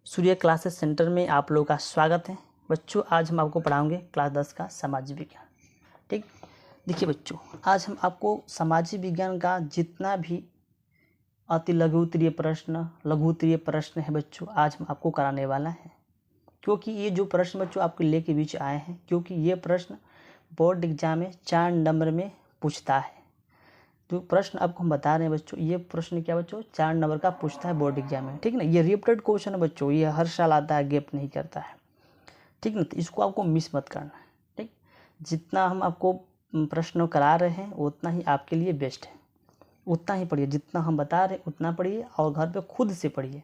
सूर्य classes centre में आप लोगों का स्वागत है। बच्चों, आज हम आपको पढ़ाएंगे क्लास 10 का सामाजिक विज्ञान। ठीक, देखिए बच्चों, आज हम आपको सामाजिक विज्ञान का जितना भी अति लघु उत्तरीय प्रश्न है बच्चों, आज हम आपको कराने वाला है। क्योंकि ये जो प्रश्न बच्चों आपके लेके बीच आए हैं, क्योंकि ये प्रश्न बोर्ड एग्जाम में 4 नंबर में पूछता है। जो प्रश्न आपको हम बता रहे हैं बच्चों, ये प्रश्न क्या बच्चों 4 नंबर का पूछता है बोर्ड एग्जाम में। ठीक ना, ये रिपीटेड क्वेश्चन है बच्चों, ये हर साल आता है, गैप नहीं करता है। ठीक ना, तो इसको आपको मिस मत करना है। ठीक, जितना हम आपको प्रश्न करा रहे हैं उतना ही आपके लिए बेस्ट है, उतना ही पढ़िए। जितना हम बता रहे हैं उतना पढ़िए और घर पे खुद से पढ़िए।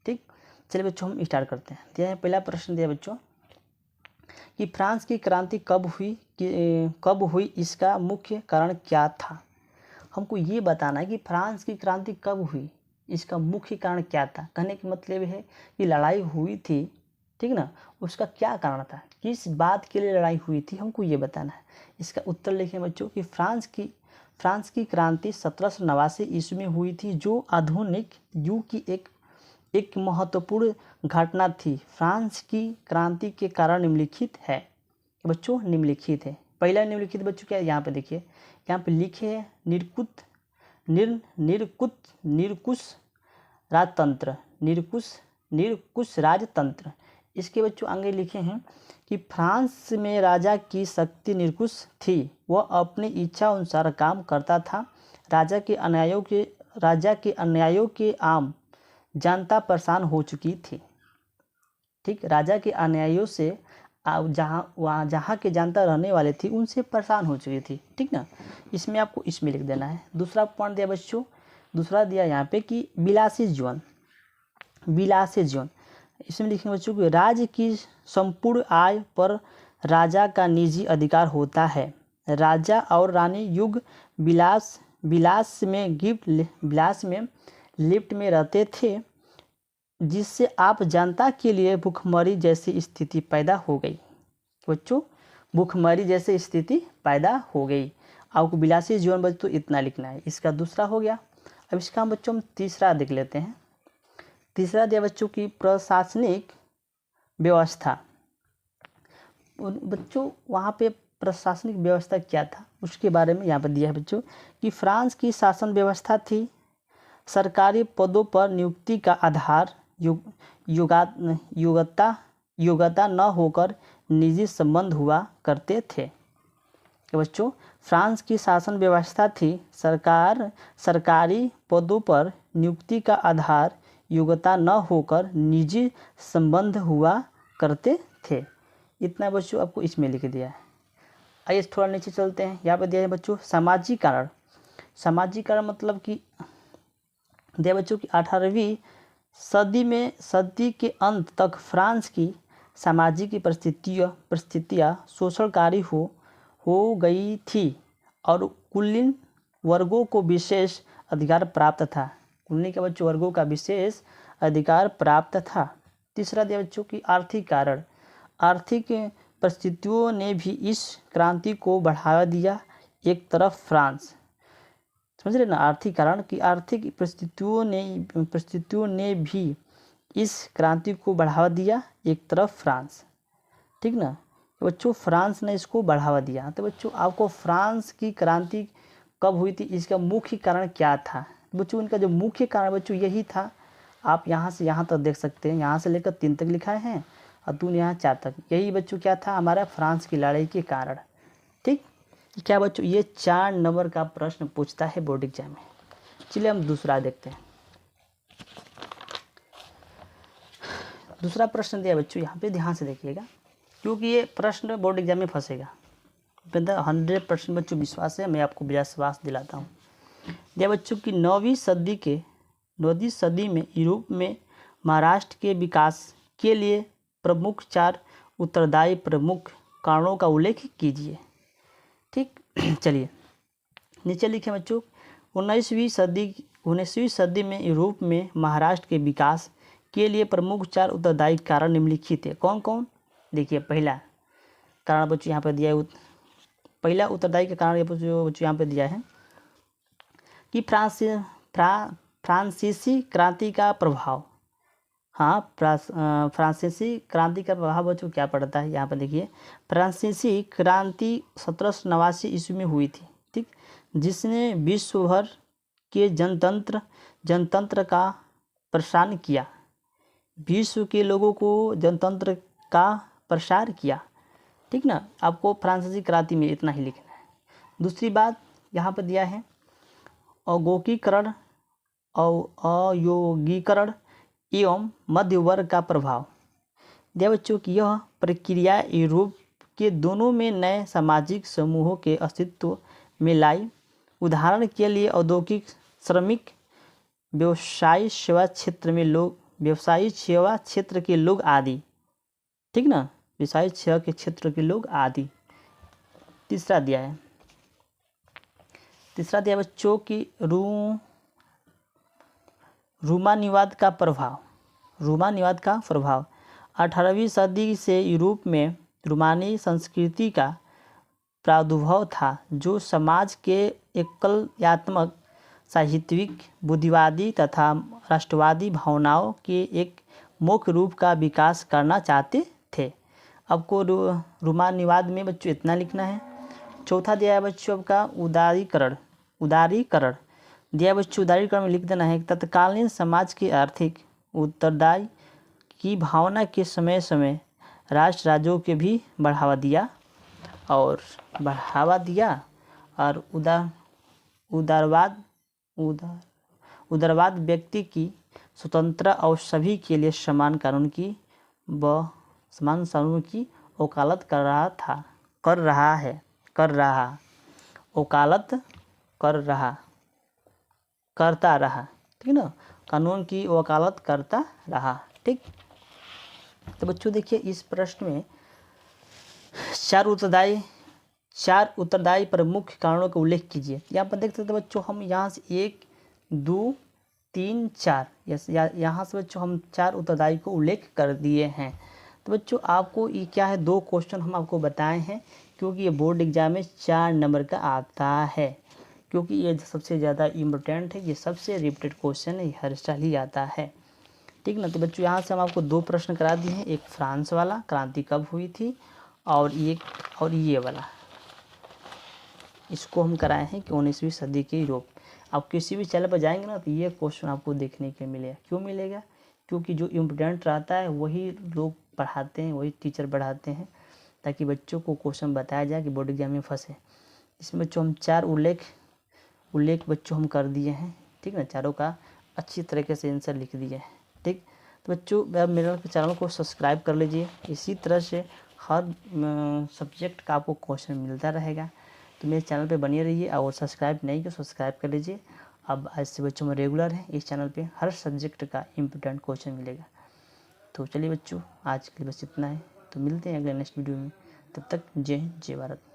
ठीक, चलिए बच्चों हम स्टार्ट करते हैं। दिया है पहला प्रश्न, दिया बच्चों कि फ्रांस की क्रांति कब हुई, इसका मुख्य कारण क्या था। हमको ये बताना है कि फ्रांस की क्रांति कब हुई, इसका मुख्य कारण क्या था। कहने का मतलब है कि लड़ाई हुई थी, ठीक ना, उसका क्या कारण था, किस बात के लिए लड़ाई हुई थी, हमको ये बताना है। इसका उत्तर लिखें बच्चों कि फ्रांस की क्रांति 1789 ईस्वी में हुई थी, जो आधुनिक युग की एक महत्वपूर्ण घटना थी। फ्रांस की क्रांति के कारण निम्नलिखित है बच्चों, निम्नलिखित है। पहला निम्नलिखित बच्चों क्या है, यहाँ पे देखिए, यहाँ पे लिखे है निरकुश राजतंत्र। इसके बच्चों आगे लिखे हैं कि फ्रांस में राजा की शक्ति निरकुश थी, वह अपनी इच्छा अनुसार काम करता था। राजा के अन्यायों के आम जनता परेशान हो चुकी थी। ठीक, राजा के अन्यायों से जहाँ के जनता रहने वाले थी उनसे परेशान हो चुकी थी। ठीक ना, इसमें आपको इसमें लिख देना है। दूसरा पॉइंट दिया बच्चों, दूसरा दिया यहाँ पे कि विलासी जीवन। इसमें लिखेंगे बच्चों कि राज्य की संपूर्ण आय पर राजा का निजी अधिकार होता है। राजा और रानी युग विलास में लिफ्ट में रहते थे, जिससे आप जनता के लिए भूखमरी जैसी स्थिति पैदा हो गई। बच्चों, भूखमरी जैसी स्थिति पैदा हो गई। आपको विलासी जीवन बच्चों इतना लिखना है। इसका दूसरा हो गया। अब इसका बच्चों हम तीसरा देख लेते हैं। तीसरा दिया बच्चों की प्रशासनिक व्यवस्था। बच्चों वहाँ पे प्रशासनिक व्यवस्था क्या था उसके बारे में यहाँ पर दिया है बच्चों कि फ्रांस की शासन व्यवस्था थी। सरकारी पदों पर नियुक्ति का आधार योग्यता न होकर निजी संबंध हुआ करते थे। बच्चों, फ्रांस की शासन व्यवस्था थी। सरकारी पदों पर नियुक्ति का आधार योग्यता न होकर निजी संबंध हुआ करते थे। इतना बच्चों आपको इसमें लिख दिया है। आइए थोड़ा नीचे चलते हैं। यहाँ पर दिया है बच्चों सामाजिक कारण मतलब कि दिया बच्चों की 18वीं सदी के अंत तक फ्रांस की सामाजिक परिस्थितियाँ शोषणकारी हो गई थी और कुलीन वर्गों को विशेष अधिकार प्राप्त था। कुलीन के बच्चों वर्गों का विशेष अधिकार प्राप्त था। तीसरा दिया बच्चों की आर्थिक कारण। आर्थिक परिस्थितियों ने भी इस क्रांति को बढ़ावा दिया। एक तरफ फ्रांस, समझ रहे ना, आर्थिक कारण की आर्थिक परिस्थितियों ने भी इस क्रांति को बढ़ावा दिया। एक तरफ फ्रांस, ठीक ना, तो बच्चों फ्रांस ने इसको बढ़ावा दिया। तो बच्चों आपको फ्रांस की क्रांति कब हुई थी, इसका मुख्य कारण क्या था। बच्चों इनका जो मुख्य कारण बच्चों यही था। आप यहाँ से यहाँ तक देख सकते हैं, यहाँ से लेकर 3 तक लिखा है और 2 यहाँ 4 तक। यही बच्चों क्या था, हमारा फ्रांस की लड़ाई के कारण। ठीक, क्या बच्चों ये 4 नंबर का प्रश्न पूछता है बोर्ड एग्जाम में। चलिए हम दूसरा देखते हैं। दूसरा प्रश्न दिया बच्चों, यहाँ पे ध्यान से देखिएगा क्योंकि ये प्रश्न बोर्ड एग्जाम में फंसेगा। 100% बच्चों विश्वास है, मैं आपको विश्वास दिलाता हूँ। दिया बच्चों की 9वीं सदी में यूरोप में महाराष्ट्र के विकास के लिए प्रमुख 4 उत्तरदायी प्रमुख कारणों का उल्लेख कीजिए। ठीक, चलिए नीचे लिखे बच्चों 19वीं सदी में यूरोप में महाराष्ट्र के विकास के लिए प्रमुख 4 उत्तरदायी कारण निम्नलिखित है। कौन कौन, देखिए पहला कारण बच्चों यहाँ पर दिया है। पहला उत्तरदायी का कारण बच्चों यहाँ पर दिया है कि फ्रांसीसी क्रांति का प्रभाव। हाँ, फ्रांसीसी क्रांति का प्रभाव बच्चों क्या पड़ता है, यहाँ पर देखिए। फ्रांसीसी क्रांति 1789 ईस्वी में हुई थी, ठीक, जिसने विश्व भर के जनतंत्र का प्रसार किया, विश्व के लोगों को जनतंत्र का प्रसार किया, ठीक ना। आपको फ्रांसीसी क्रांति में इतना ही लिखना है। दूसरी बात यहाँ पर दिया है, औद्योगिकरण अयोगीकरण एवं मध्य वर्ग का प्रभाव। दिया बच्चों की यह प्रक्रिया यूरोप के दोनों में नए सामाजिक समूहों के अस्तित्व में लाई। उदाहरण के लिए औद्योगिक श्रमिक, व्यवसायिक सेवा क्षेत्र के लोग आदि, ठीक ना, व्यवसायिक सेवा के क्षेत्र के लोग आदि। तीसरा दिया बच्चों की रूमानिवाद का प्रभाव। 18वीं सदी से यूरोप में रूमानी संस्कृति का प्रादुर्भाव था, जो समाज के एकलयात्मक, साहित्यिक, बुद्धिवादी तथा राष्ट्रवादी भावनाओं के एक मुख्य रूप का विकास करना चाहते थे। आपको रूमानिवाद में बच्चों इतना लिखना है। चौथा दिया है बच्चों आपका उदारीकरण दिया बच्चों। उदारीकरण में लिख देना है, तत्कालीन समाज के आर्थिक उत्तरदायी की भावना के समय समय राज्यों के भी बढ़ावा दिया और उदारवाद व्यक्ति की स्वतंत्रता और सभी के लिए समान कानून की वकालत करता रहा, ठीक ना, कानून की वकालत करता रहा, ठीक। तो बच्चों देखिए, इस प्रश्न में चार उत्तरदायी प्रमुख कारणों का उल्लेख कीजिए। यहाँ पर देख सकते हैं बच्चों, हम यहाँ से 1 2 3 4 यहाँ से बच्चों हम 4 उत्तरदायी को उल्लेख कर दिए हैं। तो बच्चों आपको ये क्या है, 2 क्वेश्चन हम आपको बताए हैं, क्योंकि ये बोर्ड एग्जाम में 4 नंबर का आता है, क्योंकि ये सबसे ज़्यादा इम्पोर्टेंट है, ये सबसे रिपीटेड क्वेश्चन है, हर साल ही आता है, ठीक ना। तो बच्चों यहाँ से हम आपको 2 प्रश्न करा दिए हैं, एक फ्रांस वाला क्रांति कब हुई थी, और ये वाला इसको हम कराए हैं कि 19वीं सदी के यूरोप। आप किसी भी चैनल पर जाएंगे ना, तो ये क्वेश्चन आपको देखने के मिलेगा। क्यों मिलेगा? क्योंकि जो इम्पोर्टेंट रहता है वही लोग पढ़ाते हैं, वही टीचर पढ़ाते हैं, ताकि बच्चों को क्वेश्चन बताया जाए कि बोर्ड एग्जाम में फंसे। इसमें बच्चों हम 4 उल्लेख बच्चों हम कर दिए हैं, ठीक ना, चारों का अच्छी तरीके से आंसर लिख दिए हैं, ठीक। तो बच्चों मेरे चैनल को सब्सक्राइब कर लीजिए, इसी तरह से हर सब्जेक्ट का आपको क्वेश्चन मिलता रहेगा। तो मेरे चैनल पे बने रहिए, और सब्सक्राइब नहीं तो सब्सक्राइब कर लीजिए। अब आज से बच्चों में रेगुलर है, इस चैनल पे हर सब्जेक्ट का इम्पोर्टेंट क्वेश्चन मिलेगा। तो चलिए बच्चों, आज के लिए बस इतना है, तो मिलते हैं अगले नेक्स्ट वीडियो में। तब तक जय हिंद, जय भारत।